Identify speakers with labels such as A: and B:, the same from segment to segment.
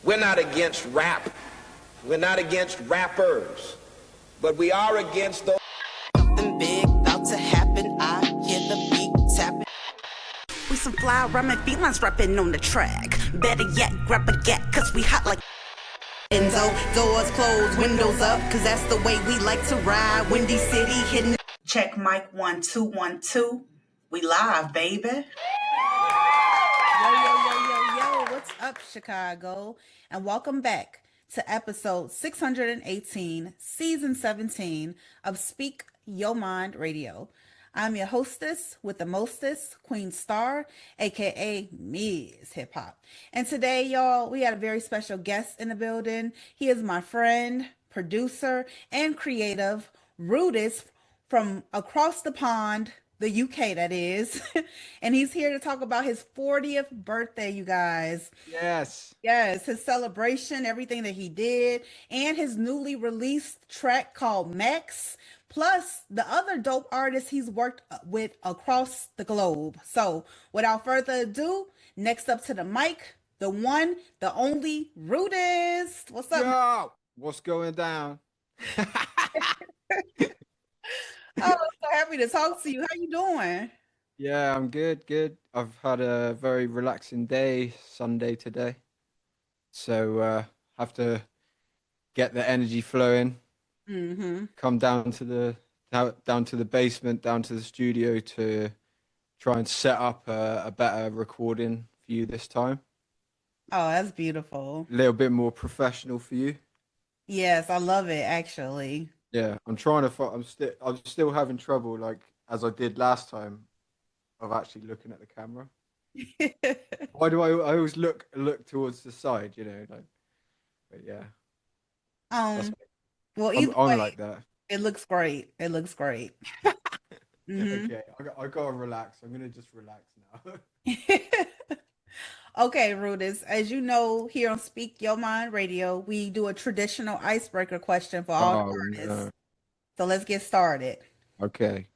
A: We're not against rap. We're not against rappers. But we are against those.
B: Something big about to happen. I hear the beat tapping. We some fly rhyming felines rapping on the track. Better yet, grab a gat, cause we hot like Enzo. Doors closed, windows up, cause that's the way we like to ride. Windy City hitting. Check mic 1 2 1 2. We live, baby.
C: Yo, what's up, Chicago? And welcome back to episode 618, season 17 of Speak Your Mind Radio. I'm your hostess with the mostest, Queen Star, aka MzHipHop. And today, y'all, we had a very special guest in the building. He is my friend, producer, and creative, Rudist, from across the pond, the UK, that is. And he's here to talk about his 40th birthday, you guys.
D: Yes.
C: Yes, his celebration, everything that he did, and his newly released track called Max, plus the other dope artists he's worked with across the globe. So without further ado, next up to the mic, the one, the only Rudist. What's up?
D: Yo, what's going down?
C: Oh, I'm so happy to talk to you. How you doing?
D: Yeah, I'm good. I've had a very relaxing day, Sunday today. So have to get the energy flowing. Come down to the basement, down to the studio to try and set up a better recording for you this time.
C: Oh, that's beautiful.
D: A little bit more professional for you.
C: Yes, I love it, actually.
D: Yeah, I'm trying to. I'm still having trouble, like as I did last time, of actually looking at the camera. Why do I always look towards the side? Like. But yeah,
C: Well,
D: I'm
C: either
D: on
C: way,
D: like that.
C: it looks great. It looks great.
D: Okay, I gotta relax. I'm gonna just relax now.
C: Okay, Rudis, as you know, here on Speak Your Mind Radio, we do a traditional icebreaker question for all the
D: Oh
C: artists.
D: no.
C: So let's get started.
D: Okay.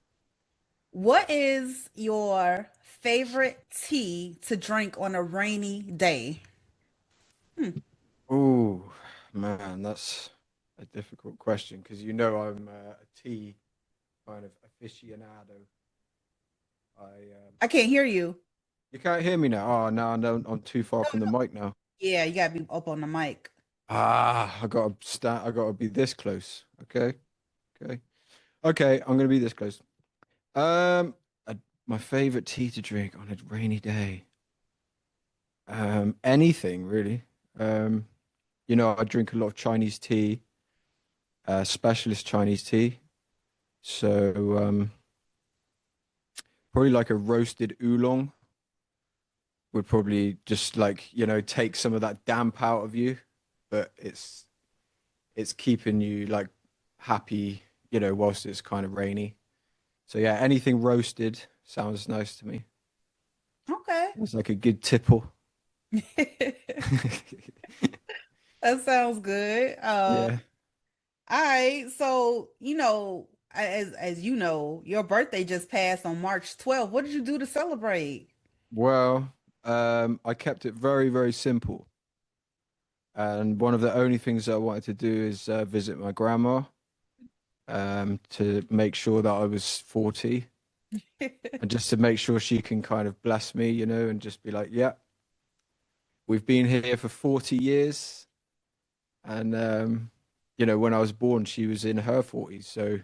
C: What is your favorite tea to drink on a rainy day?
D: Oh man, that's a difficult question because I'm a tea kind of aficionado.
C: I can't hear you.
D: You can't hear me now. Oh no, no, I'm too far
C: No,
D: from the
C: no.
D: mic now.
C: Yeah, you gotta be up on the mic.
D: I gotta stand. I gotta be this close. Okay. I'm gonna be this close. Um, uh, my favorite tea to drink on a rainy day. Anything really. I drink a lot of Chinese tea, specialist Chinese tea. So, probably like a roasted oolong would probably just like, take some of that damp out of you, but it's keeping you like happy, whilst it's kind of rainy. So yeah, anything roasted sounds nice to me.
C: Okay.
D: It's like a good tipple.
C: That sounds good.
D: Yeah.
C: All right. So, as you know, your birthday just passed on March 12th. What did you do to celebrate?
D: Well, I kept it very, very simple. And one of the only things that I wanted to do is visit my grandma, to make sure that I was 40 and just to make sure she can kind of bless me, and just be like, yeah, we've been here for 40 years. And, when I was born, she was in her 40s. So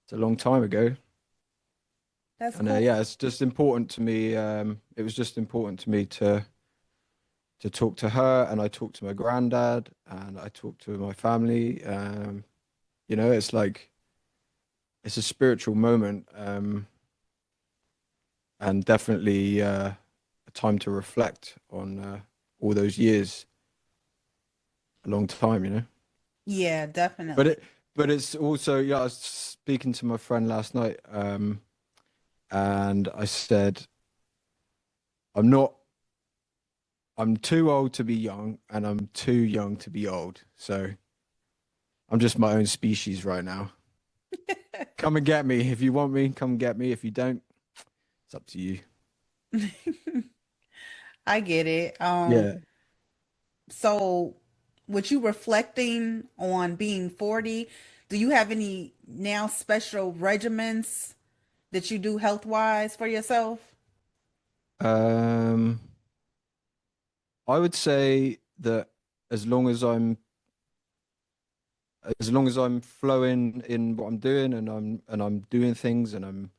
D: it's a long time ago.
C: That's
D: And
C: cool.
D: yeah, it's just important to me. It was just important to me to talk to her, and I talked to my granddad, and I talked to my family. It's like it's a spiritual moment, and definitely a time to reflect on all those years. A long time.
C: Yeah,
D: But
C: definitely.
D: it's also, yeah. I was speaking to my friend last night, and I said, I'm not. I'm too old to be young, and I'm too young to be old. So I'm just my own species right now. Come and get me if you want me. Come get me. If you don't, it's up to you.
C: I get it.
D: Yeah.
C: So, with you reflecting on being 40, do you have any now special regimens that you do health wise for yourself?
D: Um, I would say that as long as I'm as long as I'm flowing in what I'm doing and I'm doing things and I'm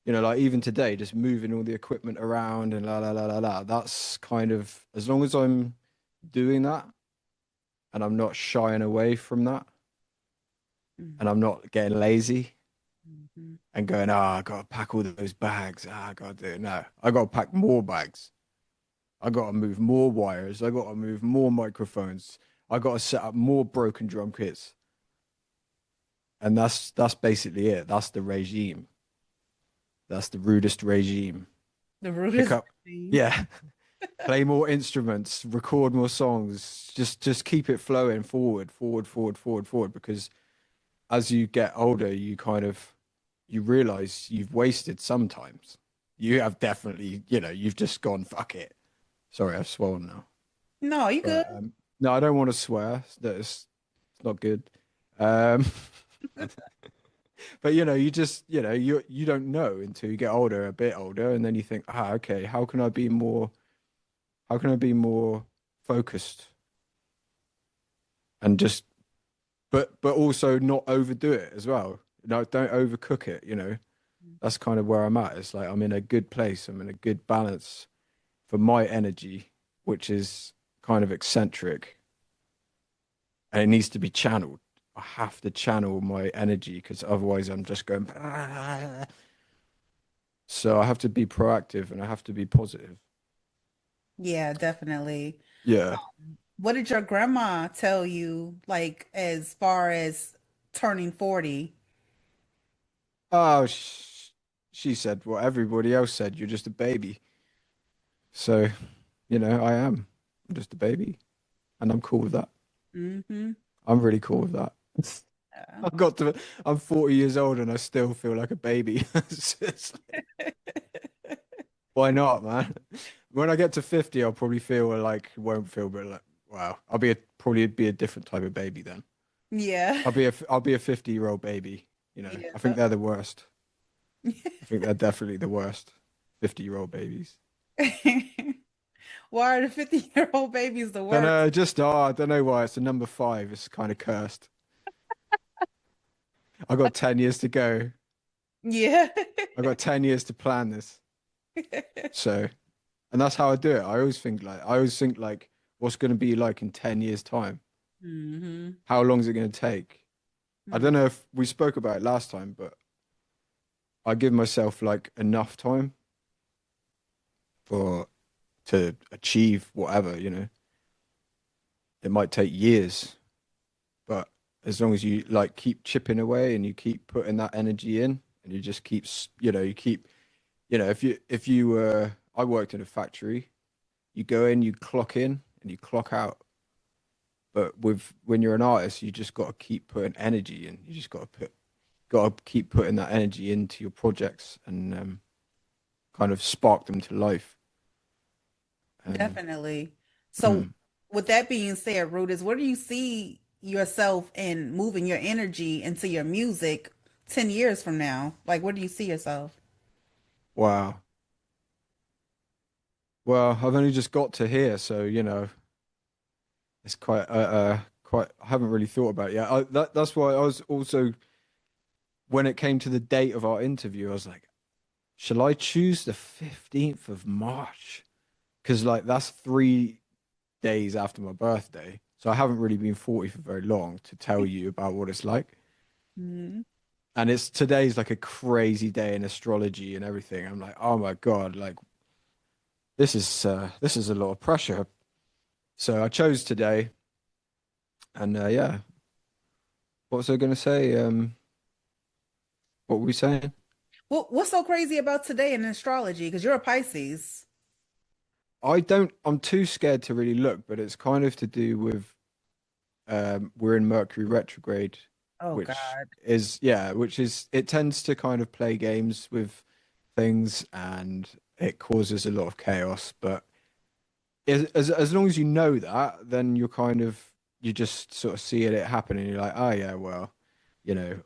D: like even today just moving all the equipment around and la la la la la, that's kind of as long as I'm doing that and I'm not shying away from that and I'm not getting lazy
C: Mhm.
D: and going, I gotta pack all those bags. I gotta do it. No, I gotta pack more bags. I gotta move more wires. I gotta move more microphones. I gotta set up more broken drum kits. And that's basically it. That's the regime. That's the rudest regime.
C: The root
D: Pick
C: is
D: up, yeah, play more instruments, record more songs. Just keep it flowing forward, forward, forward, forward, forward. Because as you get older, you realize you've wasted sometimes. You have definitely, you've just gone, fuck it. Sorry, I've swollen now.
C: No, you good.
D: But no, I don't want to swear. It's not good. Um, but you just, you don't know until you get older, a bit older, and then you think, okay, how can I be more focused and just, but also not overdo it as well. No, don't overcook it, That's kind of where I'm at. It's like I'm in a good place. I'm in a good balance for my energy, which is kind of eccentric and it needs to be channeled. I have to channel my energy because otherwise I'm just going. So I have to be proactive and I have to be positive.
C: Yeah, definitely.
D: Yeah.
C: What did your grandma tell you, like, as far as turning 40?
D: Oh, she said what everybody else said. You're just a baby. So, I am. I'm just a baby and I'm cool with that.
C: Mm-hmm.
D: I'm really cool with that.
C: Yeah.
D: I'm 40 years old and I still feel like a baby. Why not, man? When I get to 50, I'll probably feel like won't feel, but like wow, probably be a different type of baby then.
C: Yeah.
D: I'll be a 50-year-old baby. I think
C: Yeah.
D: they're the worst. I think they're definitely the worst. 50-year-old babies.
C: Why are the 50-year-old babies the
D: Don't
C: worst?
D: know, I don't know why it's the number five. It's kind of cursed. I got 10 years to go.
C: Yeah.
D: I got 10 years to plan this. So, and that's how I do it. I always think like what's going to be like in 10 years time?
C: Hmm.
D: How long is it going to take? I
C: Hmm.
D: don't know if we spoke about it last time, but I give myself like enough time for to achieve whatever. It might take years, but as long as you like keep chipping away and you keep putting that energy in and you just keep, you keep, if you I worked in a factory, you go in, you clock in and you clock out. But when you're an artist, you just got to keep putting energy in. You just got to keep putting that energy into your projects and kind of spark them to life. Um,
C: Definitely. So,
D: mm,
C: with that being said, Rudis, where do you see yourself in moving your energy into your music 10 years from now? Like, where do you see yourself?
D: wow. Well, I've only just got to here, so it's quite. I haven't really thought about it yet. That's why I was also when it came to the date of our interview, I was like, shall I choose the 15th of March? Because like that's 3 days after my birthday, so I haven't really been 40 for very long to tell you about what it's like.
C: Mhm.
D: And today's like a crazy day in astrology and everything. I'm like, oh my God, like this is a lot of pressure. So I chose today, and yeah, what was I going to say? What were we saying?
C: What's so crazy about today in astrology? Because you're a Pisces.
D: I'm too scared to really look, but it's kind of to do with we're in Mercury retrograde,
C: Oh
D: which
C: God.
D: is yeah, which is it tends to kind of play games with things and it causes a lot of chaos, but as long as you know that, then you're kind of you just sort of see it happen, and you're like, oh yeah, well, you know.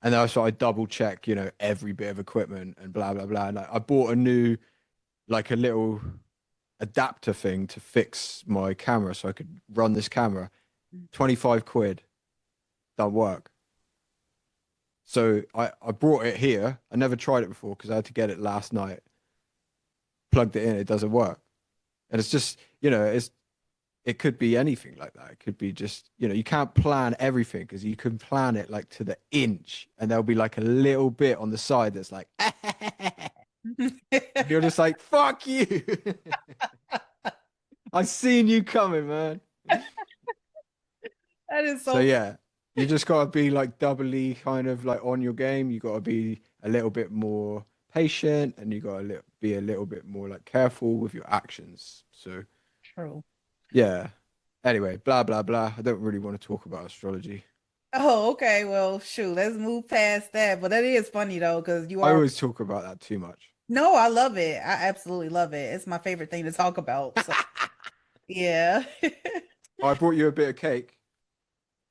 D: And that's why I double check, every bit of equipment and blah blah blah. And I bought a new, like a little adapter thing to fix my camera so I could run this camera. 25 quid, don't work. So I brought it here. I never tried it before because I had to get it last night. Plugged it in, it doesn't work. And it's just, it could be anything like that. It could be just, you can't plan everything because you can plan it like to the inch and there'll be like a little bit on the side that's like, you're just like, fuck you. I seen you coming, man.
C: That is
D: So
C: so.
D: yeah, you just gotta be like doubly kind of like on your game. You gotta be a little bit more patient and you gotta be a little bit more like careful with your actions. So
C: True.
D: yeah. Anyway, blah blah blah. I don't really want to talk about astrology.
C: Oh, okay. Well, shoot, let's move past that. But that is funny though, because you
D: I
C: are.
D: always talk about that too much.
C: No, I love it. I absolutely love it. It's my favorite thing to talk about. So, yeah.
D: I brought you a bit of cake.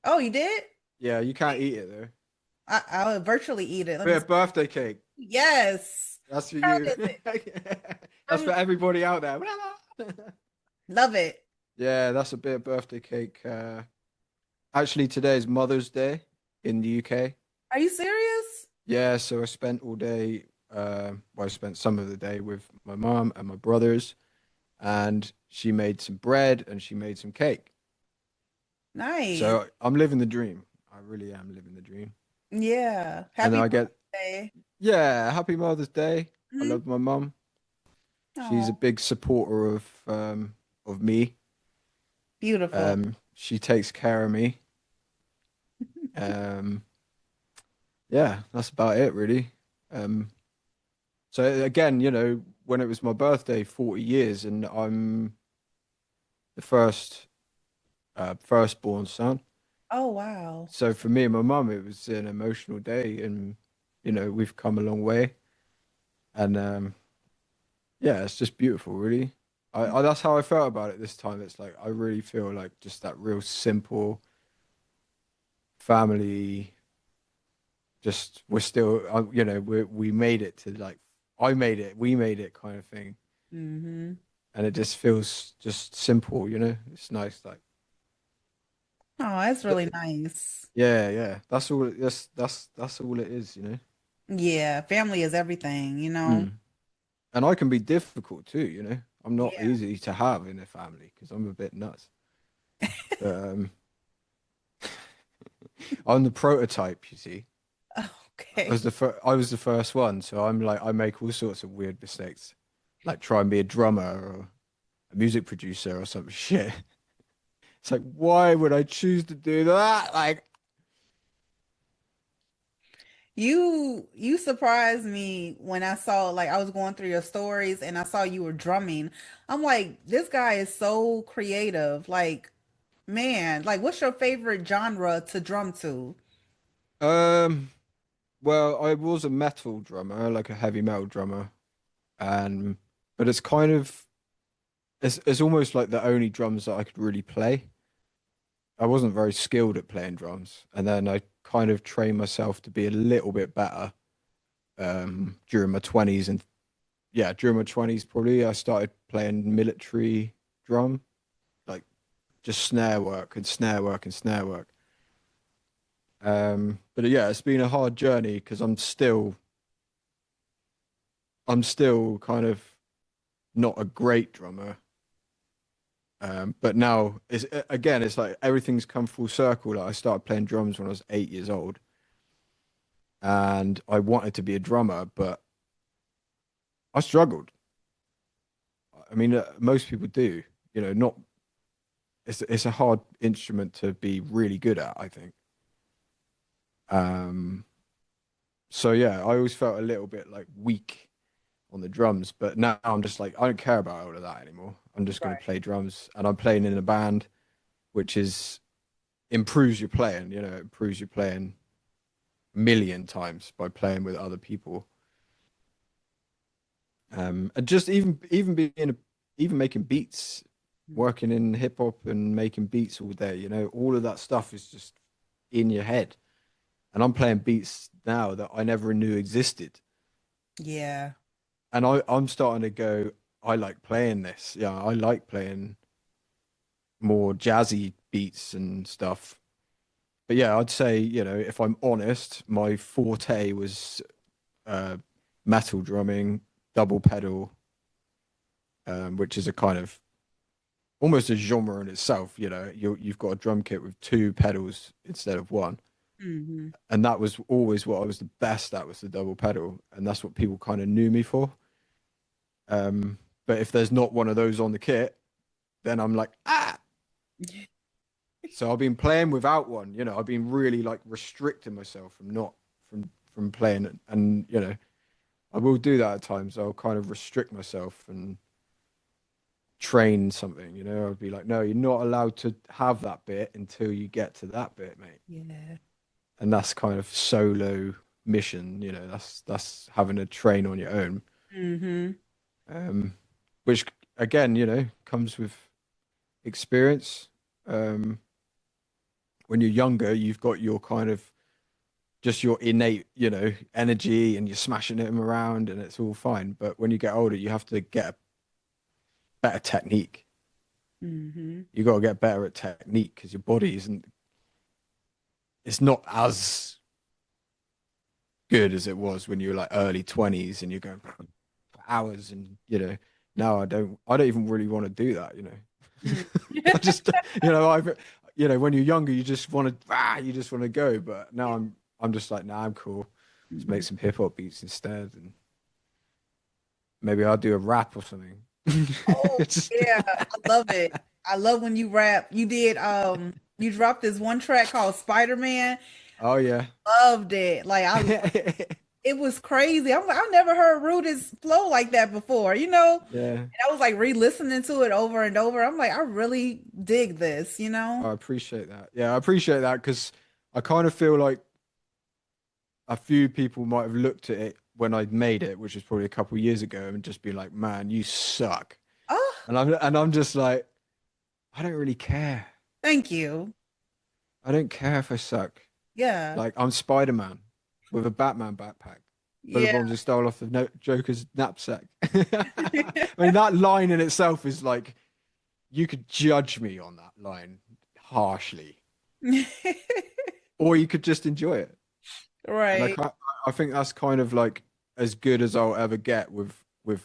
C: Oh, you did?
D: Yeah, you can't eat it though.
C: I would virtually eat it. Let me
D: Bit
C: see.
D: of birthday cake.
C: Yes.
D: That's for
C: How
D: you.
C: is it?
D: That's for everybody out there.
C: Love it.
D: Yeah, that's a bit of birthday cake. Actually, today is Mother's Day in the UK.
C: Are you serious?
D: Yeah, so I spent all day, well, I spent some of the day with my mom and my brothers, and she made some bread and she made some cake.
C: Nice.
D: So I'm living the dream. I really am living the dream.
C: Yeah.
D: And then
C: Happy
D: I get,
C: birthday.
D: yeah, happy Mother's Day. I
C: Mhm.
D: love my mom. She's a
C: Oh,
D: big supporter of me.
C: beautiful.
D: She takes care of me. Um, yeah, that's about it really. Um, so again, when it was my birthday, 40 years, and I'm the firstborn son.
C: Oh, wow.
D: So for me and my mum, it was an emotional day, and we've come a long way, and yeah, it's just beautiful, really. That's how I felt about it this time. It's like I really feel like just that real simple family. Just we're still, we made it to like I made it, we made it kind of thing,
C: Mm-hmm.
D: and it just feels just simple. It's nice, like.
C: Oh, that's really nice.
D: Yeah, yeah. That's all. That's all it is.
C: Yeah, family is everything, you know?
D: Mm. And I can be difficult too. I'm not
C: Yeah.
D: easy to have in a family because I'm a bit nuts. But I'm the prototype. You see,
C: Okay.
D: I was the first one, so I'm like I make all sorts of weird mistakes, like try and be a drummer or a music producer or some shit. It's like, why would I choose to do that? Like,
C: You surprised me when I saw like I was going through your stories and I saw you were drumming. I'm like, this guy is so creative. Like, man, like what's your favorite genre to drum to?
D: um, well, I was a metal drummer, like a heavy metal drummer, and but it's kind of it's almost like the only drums that I could really play. I wasn't very skilled at playing drums, and then I kind of trained myself to be a little bit better during my 20s, and yeah, during my 20s probably I started playing military drum, like just snare work and snare work and snare work. But yeah, it's been a hard journey because I'm still kind of not a great drummer. But now it's like everything's come full circle. Like I started playing drums when I was 8 years old, and I wanted to be a drummer, but I struggled. I mean, most people do. Not it's a hard instrument to be really good at, I think. Um, so yeah, I always felt a little bit like weak on the drums, but now I'm just like I don't care about all of that anymore. I'm just gonna
C: Right.
D: play drums, and I'm playing in a band, which is improves your playing. It improves your playing a million times by playing with other people. And just even being even making beats, working in hip hop and making beats all day, you know, all of that stuff is just in your head. And I'm playing beats now that I never knew existed.
C: Yeah.
D: And I'm starting to go, I like playing this. Yeah, I like playing more jazzy beats and stuff. But yeah, I'd say, you know, if I'm honest, my forte was uh, metal drumming, double pedal, which is a kind of almost a genre in itself. You know, you've got a drum kit with two pedals instead of one.
C: Hmm.
D: And that was always what I was the best at, was the double pedal. And that's what people kind of knew me for. But if there's not one of those on the kit, then I'm like, ah. So I've been playing without one, you know, I've been really like restricting myself from not from playing it. And, you know, I will do that at times. I'll kind of restrict myself and train something, you know. I'd be like, no, you're not allowed to have that bit until you get to that bit, mate.
C: Yeah.
D: And that's kind of solo mission, you know, that's having to train on your own.
C: Hmm.
D: Um, which again, you know, comes with experience. Um, when you're younger, you've got your kind of just your innate, you know, energy and you're smashing them around and it's all fine. But when you get older, you have to get a better technique.
C: Hmm.
D: You got to get better at technique because your body isn't, it's not as good as it was when you were like early 20s and you're going for hours and, you know, now I don't even really want to do that, you know. I just, you know, you know, when you're younger, you just want to go. But now I'm just like, nah, I'm cool. Let's make some hip hop beats instead, and maybe I'll do a rap or something.
C: Oh
D: Just-
C: yeah, I love it. I love when you rap. You did you dropped this one track called Spider-Man.
D: oh yeah,
C: Loved it. Like it was crazy. I'm like, I've never heard Rudist flow like that before, you know?
D: yeah.
C: And I was like re-listening to it over and over. I'm like, I really dig this, you know?
D: I appreciate that. Yeah, I appreciate that because I kind of feel like a few people might have looked at it when I made it, which was probably a couple of years ago, and just been like, "Man, you suck."
C: Oh,
D: And I'm just like, I don't really care.
C: thank you.
D: I don't care if I suck.
C: Yeah.
D: Like I'm Spider-Man with a Batman backpack full of
C: Yeah.
D: bombs he stole off the Joker's knapsack. I mean, that line in itself is like you could judge me on that line harshly, or you could just enjoy it. And
C: Right.
D: I think that's kind of like as good as I'll ever get with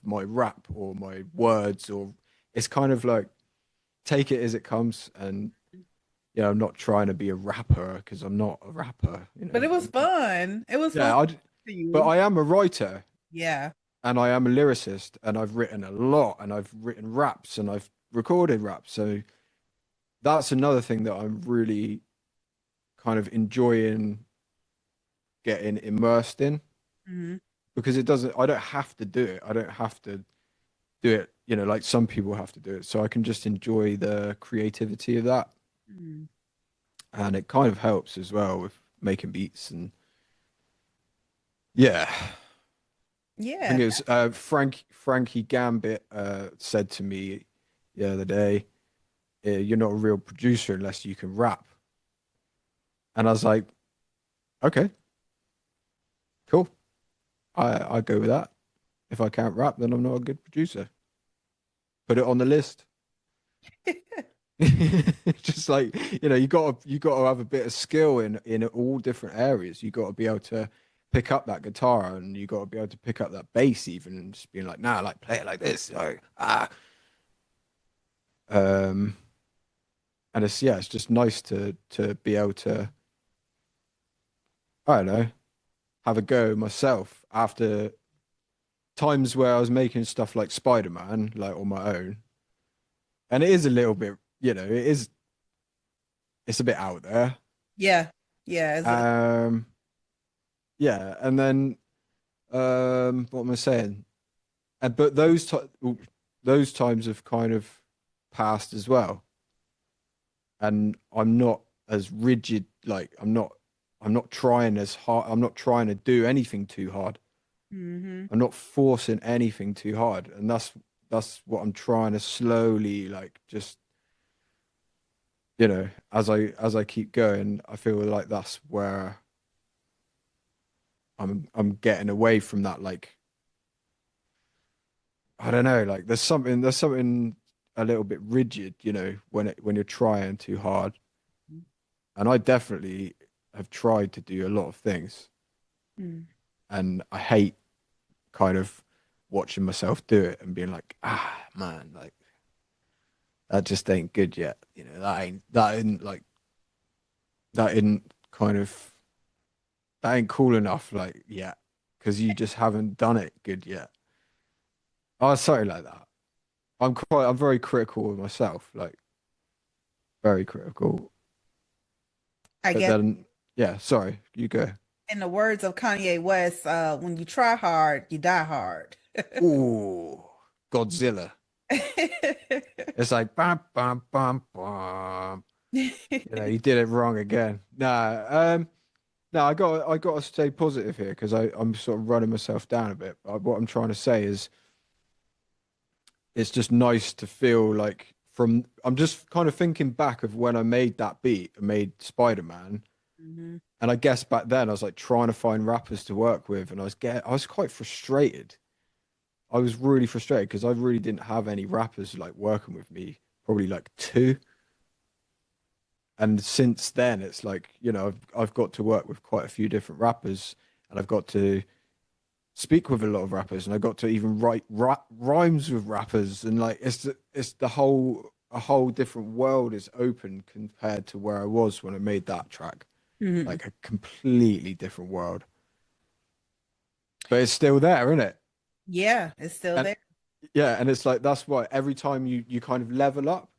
D: my rap or my words, or it's kind of like take it as it comes. And you know, I'm not trying to be a rapper because I'm not a rapper, you
C: But
D: know.
C: it was fun. It was fun
D: Yeah,
C: for
D: but
C: you.
D: I am a writer
C: Yeah.
D: and I am a lyricist and I've written a lot and I've written raps and I've recorded raps. So that's another thing that I'm really kind of enjoying getting immersed in,
C: Hmm.
D: because it doesn't, I don't have to do it. I don't have to do it, you know, like some people have to do it. So I can just enjoy the creativity of that. And it kind of helps as well with making beats. And yeah, I
C: Yeah.
D: think it was Frankie Gambit said to me the other day, you're not a real producer unless you can rap. And I was like, okay, cool. I go with that. If I can't rap, then I'm not a good producer. Put it on the list. Just like, you know, you gotta have a bit of skill in all different areas. You gotta be able to pick up that guitar and you gotta be able to pick up that bass even, and just being like, nah, like play it like this. Like um and it's, yeah, it's just nice to be able to, I don't know, have a go myself after times where I was making stuff like Spider-Man, like on my own. And it is a little bit, you know, it's a bit out there.
C: Yeah. Yeah. Is it?
D: Um yeah, and then what am I saying? And but those times have kind of passed as well. And I'm not as rigid, like I'm not trying as hard. I'm not trying to do anything too hard.
C: Hmm.
D: I'm not forcing anything too hard. And that's that's what I'm trying to slowly like just, as I keep going, I feel like that's where I'm getting away from that, like, I don't know, like there's something a little bit rigid, when you're trying too hard. And I definitely have tried to do a lot of things,
C: Mm.
D: and I hate kind of watching myself do it and being like, man, like that just ain't good yet. That ain't kind of that ain't cool enough like yet because you just haven't done it good yet. Oh, something like that. I'm very critical of myself, like very critical.
C: I
D: But
C: guess
D: then, yeah, sorry, you go.
C: in the words of Kanye West, when you try hard, you die hard.
D: Ooh, Godzilla. It's like bam, bam, bam, bam. You did it wrong again. Nah, no, I got to stay positive here because I'm sort of running myself down a bit. What I'm trying to say is, it's just nice to feel like I'm just kind of thinking back of when I made that beat, I made Spider-Man,
C: Mhm.
D: and I guess back then I was like trying to find rappers to work with, and I was quite frustrated. I was really frustrated because I really didn't have any rappers like working with me, probably like two. And since then, it's like, I've got to work with quite a few different rappers, and I've got to speak with a lot of rappers, and I got to even write rhymes with rappers, and like it's the whole a whole different world is open compared to where I was when I made that track.
C: Mhm.
D: Like a completely different world, but it's still there, isn't it?
C: Yeah, it's still
D: And
C: there.
D: yeah, and it's like that's why every time you kind of level up,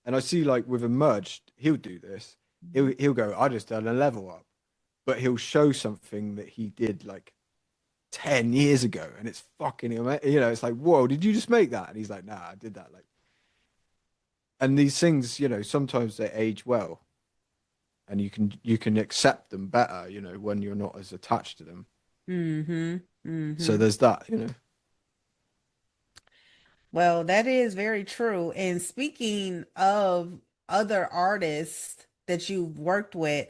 D: and I see like with Emerged, he'll do this. He'll go, I just done a level up, but he'll show something that he did like 10 years ago, and it's fucking it's like, whoa, did you just make that? And he's like, nah, I did that. Like, and these things, sometimes they age well, and you can accept them better, when you're not as attached to them.
C: Mm-hmm.
D: So
C: Mm-hmm.
D: there's that.
C: Well, that is very true. And speaking of other artists that you've worked with,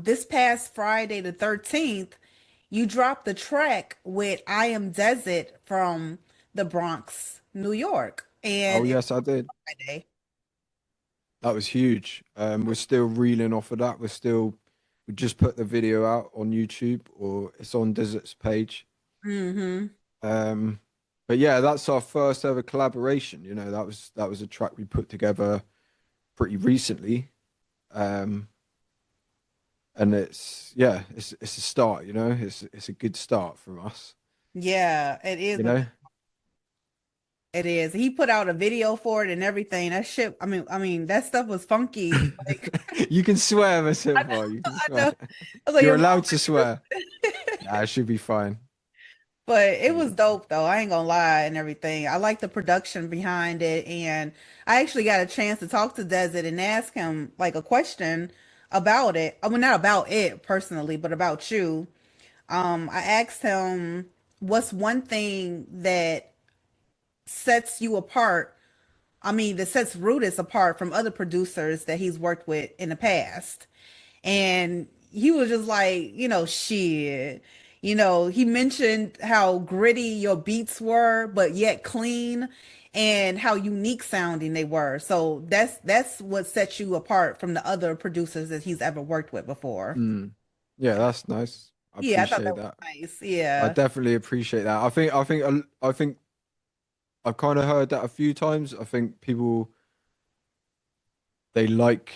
C: this past Friday the 13th, you dropped the track with I Am Desert from the Bronx, New York.
D: Oh
C: And it
D: yes, I did.
C: was Friday.
D: That was huge. We're still reeling off of that. We just put the video out on YouTube, or it's on Desert's page.
C: Mm-hmm.
D: Um, but yeah, that's our first ever collaboration. That was a track we put together pretty recently. Um, and it's a start. It's a good start from us.
C: Yeah, it is.
D: You know,
C: It is. He put out a video for it and everything. That shit, I mean, that stuff was funky. Like,
D: you can swear, Miss
C: I know,
D: Hippo. You can
C: I
D: swear.
C: know. I was like,
D: You're
C: your mom
D: allowed to
C: really
D: swear. Nah, it should be fine.
C: But it
D: Yeah.
C: was dope though. I ain't gonna lie and everything. I like the production behind it, and I actually got a chance to talk to Desert and ask him like a question about it. I mean, not about it personally, but about you. I asked him, "What's one thing that sets you apart? I mean, that sets Rudis apart from other producers that he's worked with in the past?" And he was just like, shit. He mentioned how gritty your beats were, but yet clean, and how unique sounding they were. So that's what sets you apart from the other producers that he's ever worked with before.
D: Mm. Yeah, that's nice. I
C: Yeah, I thought that
D: appreciate
C: was
D: that.
C: nice.
D: I
C: Yeah.
D: definitely appreciate that. I think I've kind of heard that a few times. I think people they like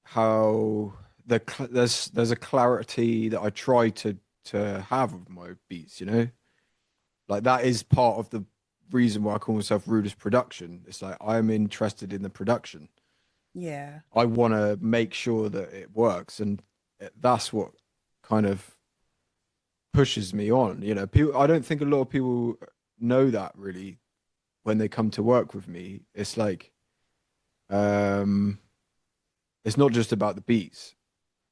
D: how there's a clarity that I try to have with my beats. Like that is part of the reason why I call myself Rudist Production. It's like I'm interested in the production.
C: Yeah.
D: I want to make sure that it works, and that's what kind of pushes me on. People. I don't think a lot of people know that really when they come to work with me. It's like, um, it's not just about the beats.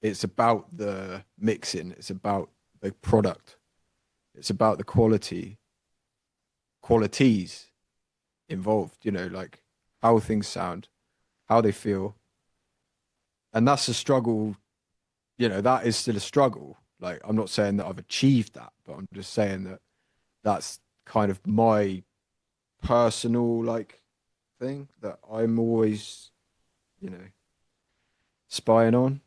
D: It's about the mixing. It's about the product. It's about the qualities. involved, you know, like how things sound, how they feel. And that's a struggle, you know, that is still a struggle. Like, I'm not saying that I've achieved that, but I'm just saying that that's kind of my personal, like, thing that I'm always, you know, spying on.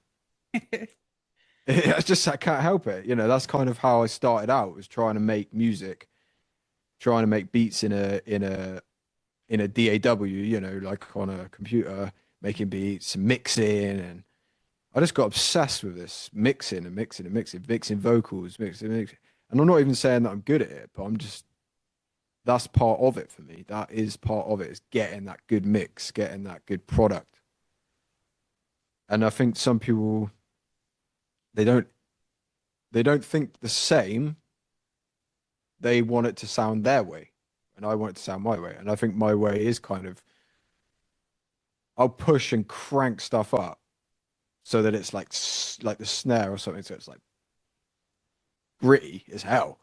D: It's just, I can't help it. You know, that's kind of how I started out, was trying to make music, trying to make beats in a DAW, you know, like on a computer, making beats and mixing. And I just got obsessed with this mixing and mixing and mixing, mixing vocals, mixing. And I'm not even saying that I'm good at it, but I'm just, that's part of it for me. That is part of it, is getting that good mix, getting that good product. And I think some people, they don't they don't think the same. They want it to sound their way, and I want it to sound my way. And I think my way is kind of, I'll push and crank stuff up so that it's like the snare or something, so it's like gritty as hell.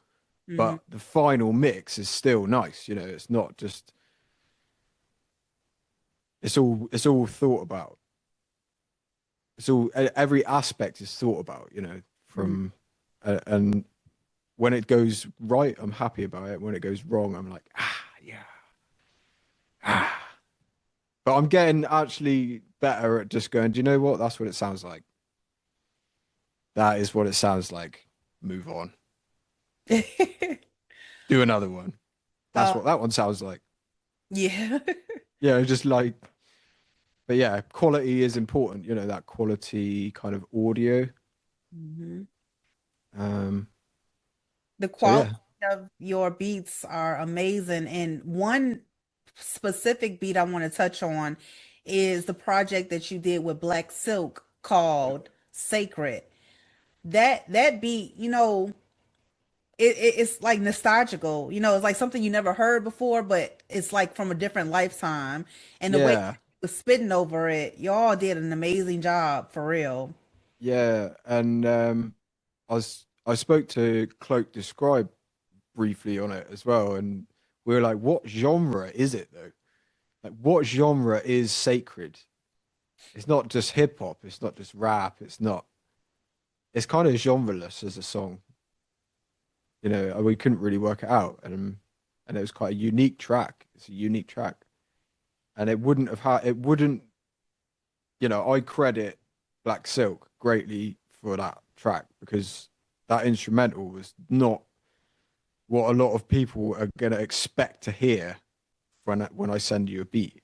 C: Mhm.
D: But the final mix is still nice, you know. It's not just, it's all thought about. It's all, every aspect is thought about, you know,
C: Mhm.
D: from and when it goes right, I'm happy about it. When it goes wrong, I'm like, yeah, ah. But I'm getting actually better at just going, do you know what? That's what it sounds like. That is what it sounds like. Move on. Do another one. That's
C: uh,
D: what that one sounds like.
C: yeah.
D: Yeah, just like, but yeah, quality is important, you know, that quality kind of audio.
C: Mhm.
D: Um,
C: The
D: so
C: quality
D: yeah,
C: of your beats are amazing. And one specific beat I want to touch on is the project that you did with Black Silk called Sacred. That beat, it's like nostalgical. It's like something you never heard before, but it's like from a different lifetime. And the way you
D: yeah,
C: was spitting over it, y'all did an amazing job for real.
D: yeah. And I spoke to Cloak Describe briefly on it as well, and we were like, what genre is it though? Like, what genre is sacred? It's not just hip hop, it's not just rap, it's not, it's kind of genreless as a song. You know, we couldn't really work it out, and it was quite a unique track. It's a unique track, and it wouldn't, you know, I credit Black Silk greatly for that track, because that instrumental was not what a lot of people are gonna expect to hear when I send you a beat.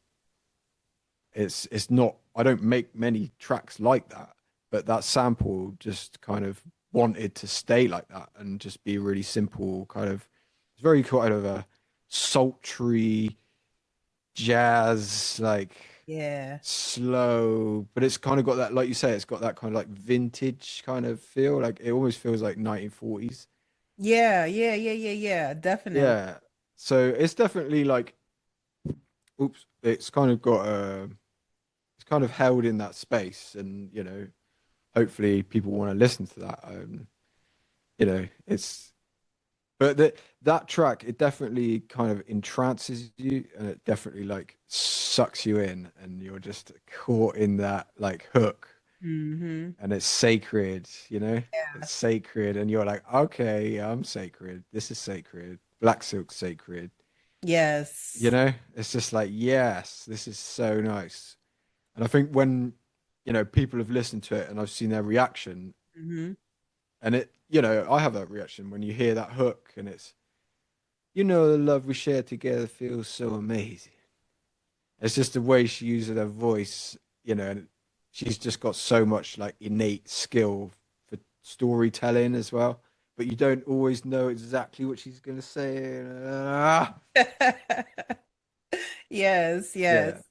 D: It's not, I don't make many tracks like that, but that sample just kind of wanted to stay like that and just be really simple, kind of, it's very kind of a sultry jazz, like
C: Yeah.
D: slow, but it's kind of got that, like you say, it's got that kind of like vintage kind of feel. Like it almost feels like 1940s.
C: Yeah, yeah, yeah, yeah, yeah, definitely.
D: Yeah. So it's definitely like, oops, it's kind of got a, it's kind of held in that space, and you know, hopefully people want to listen to that. You know, it's, but that track, it definitely kind of entrances you, and it definitely like sucks you in, and you're just caught in that like hook,
C: Mm-hmm.
D: and it's sacred, you know, it's
C: Yeah.
D: sacred, and you're like, okay, yeah, I'm sacred. This is sacred. Black Silk sacred. You
C: Yes.
D: know, it's just like, yes, this is so nice. And I think when, you know, people have listened to it and I've seen their reaction,
C: Mm-hmm.
D: and it, you know, I have that reaction when you hear that hook, and it's, you know, the love we share together feels so amazing. It's just the way she uses her voice, you know, and she's just got so much like innate skill for storytelling as well. But you don't always know exactly what she's gonna say.
C: Yes, yes.
D: Yeah.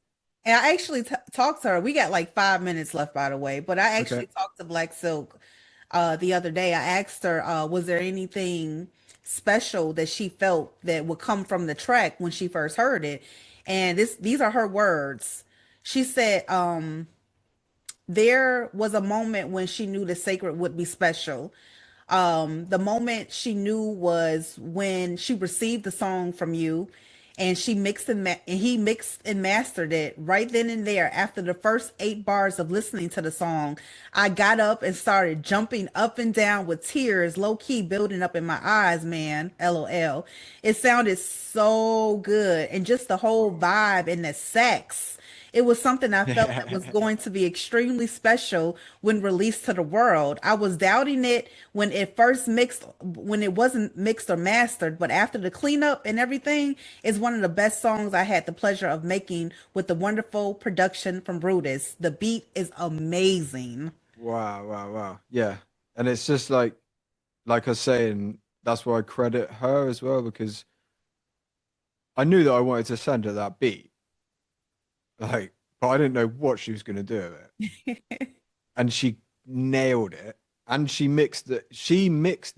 C: And I actually talked to her. We got like 5 minutes left, by the way. But I
D: Okay.
C: actually talked to Black Silk the other day. I asked her, was there anything special that she felt that would come from the track when she first heard it? And these are her words. She said, there was a moment when she knew the sacred would be special. The moment she knew was when she received the song from you, and he mixed and mastered it right then and there. After the first 8 bars of listening to the song, I got up and started jumping up and down with tears low key building up in my eyes, man. LOL. It sounded so good, and just the whole vibe and the sex. It was something I felt that was going to be extremely special when released to the world. I was doubting it when it wasn't mixed or mastered, but after the cleanup and everything, it's one of the best songs I had the pleasure of making with the wonderful production from Rudist. The beat is amazing.
D: Wow, wow, wow. Yeah. And it's just like I was saying, that's why I credit her as well, because I knew that I wanted to send her that beat. Like, but I didn't know what she was gonna do with it. And she nailed it. And she mixed the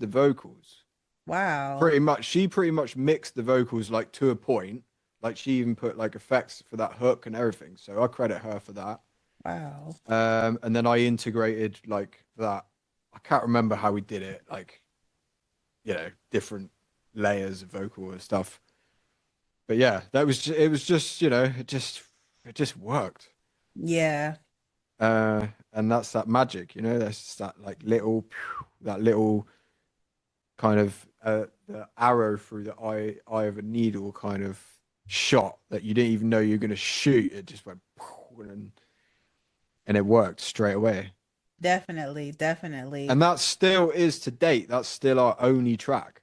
D: vocals.
C: Wow.
D: She pretty much mixed the vocals like to a point. Like she even put like effects for that hook and everything. So I credit her for that.
C: Wow.
D: And then I integrated like that. I can't remember how we did it, like, different layers of vocal and stuff. But yeah, it was just, it just worked.
C: Yeah.
D: And that's that magic, that's that little kind of the arrow through the eye of a needle kind of shot that you didn't even know you were going to shoot. It just went and it worked straight away.
C: Definitely. Definitely.
D: And that still is to date, that's still our only track.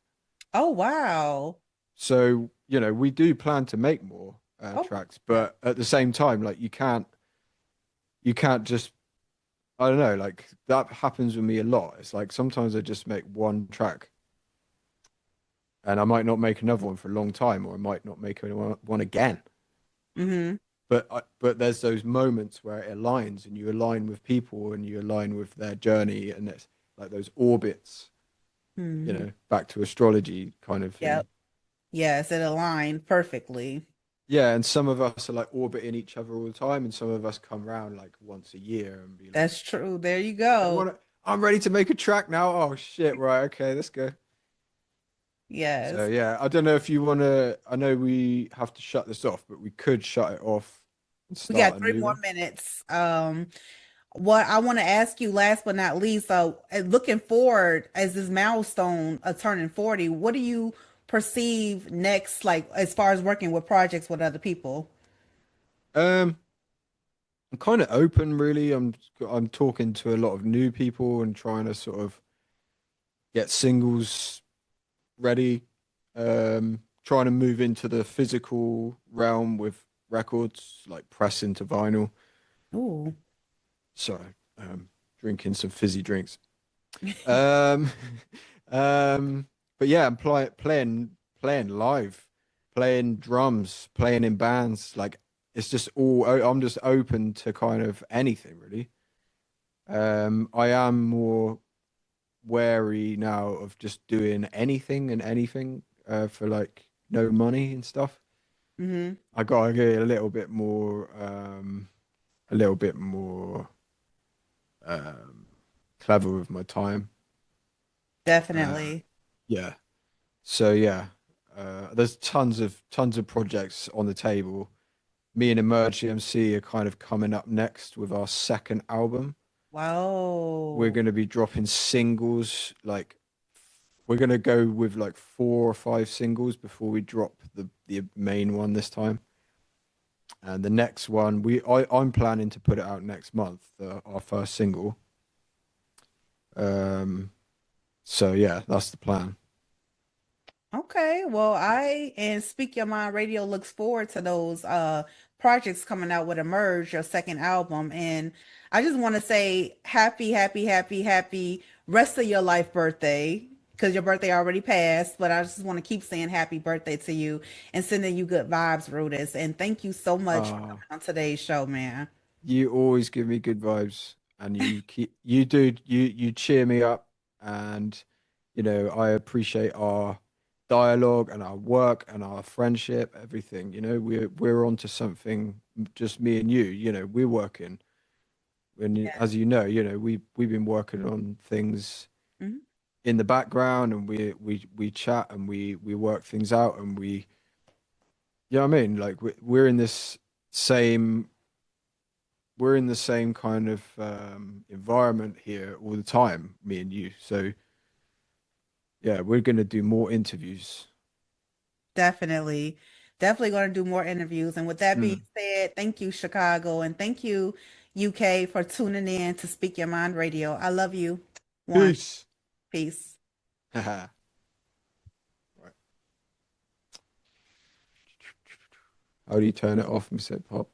C: Oh, wow.
D: So, we do plan to make more
C: Oh,
D: tracks, but at the same time, like you can't just, I don't know, like that happens with me a lot. It's like sometimes I just make one track and I might not make another one for a long time, or I might not make one again.
C: mm-hmm.
D: But there's those moments where it aligns and you align with people and you align with their journey, and it's like those orbits,
C: Mm-hmm.
D: back to astrology kind of thing.
C: Yep. Yes, it aligned perfectly.
D: Yeah, and some of us are like orbiting each other all the time, and some of us come round like once a year and be like,
C: That's true. There you
D: I
C: go.
D: want to, I'm ready to make a track now. Oh shit, right, okay, let's go. So
C: Yes.
D: yeah, I don't know if you want to. I know we have to shut this off, but we could shut it off and
C: We got
D: start a
C: three
D: new
C: more
D: one.
C: minutes. What I want to ask you last but not least, looking forward as this milestone of turning 40, what do you perceive next, like as far as working with projects with other people?
D: Um, I'm kind of open, really. I'm talking to a lot of new people and trying to sort of get singles ready. Trying to move into the physical realm with records, like press into vinyl.
C: Ooh.
D: Sorry, drinking some fizzy drinks. Um, but yeah, I'm playing live, playing drums, playing in bands. Like it's just I'm just open to kind of anything really. I am more wary now of just doing anything and anything for like no money and stuff.
C: Mm-hmm.
D: I gotta get a little bit more um, clever with my time. Uh,
C: Definitely.
D: yeah. So yeah, there's tons of projects on the table. Me and Emerge are kind of coming up next with our second album. We're
C: Wow.
D: going to be dropping singles, like we're going to go with like 4 or 5 singles before we drop the main one this time. And the next one, I'm planning to put it out next month, our first single. Um, so yeah, that's the plan.
C: Okay, well, I and Speak Your Mind Radio looks forward to those projects coming out with Emerge, your second album. And I just want to say happy, happy, happy, happy rest of your life birthday, because your birthday already passed, but I just want to keep saying happy birthday to you and sending you good vibes, Rudis. And thank you so much for
D: Uh,
C: coming on today's show, man.
D: you always give me good vibes, and you cheer me up, and I appreciate our dialogue and our work and our friendship, everything. We're onto something, just me and you. We're working. As we've been working on things
C: Mhm.
D: in the background, and we chat and we work things out, and Yeah, I mean, like we're in this same we're in the same kind of environment here all the time, me and you. So yeah, we're gonna do more interviews.
C: Definitely. Definitely going to do more interviews. And with that being
D: Mm.
C: said, thank you, Chicago, and thank you, UK, for tuning in to Speak Your Mind Radio. I love you. One.
D: Peace.
C: Peace.
D: Right. How do you turn it off, MzHipHop?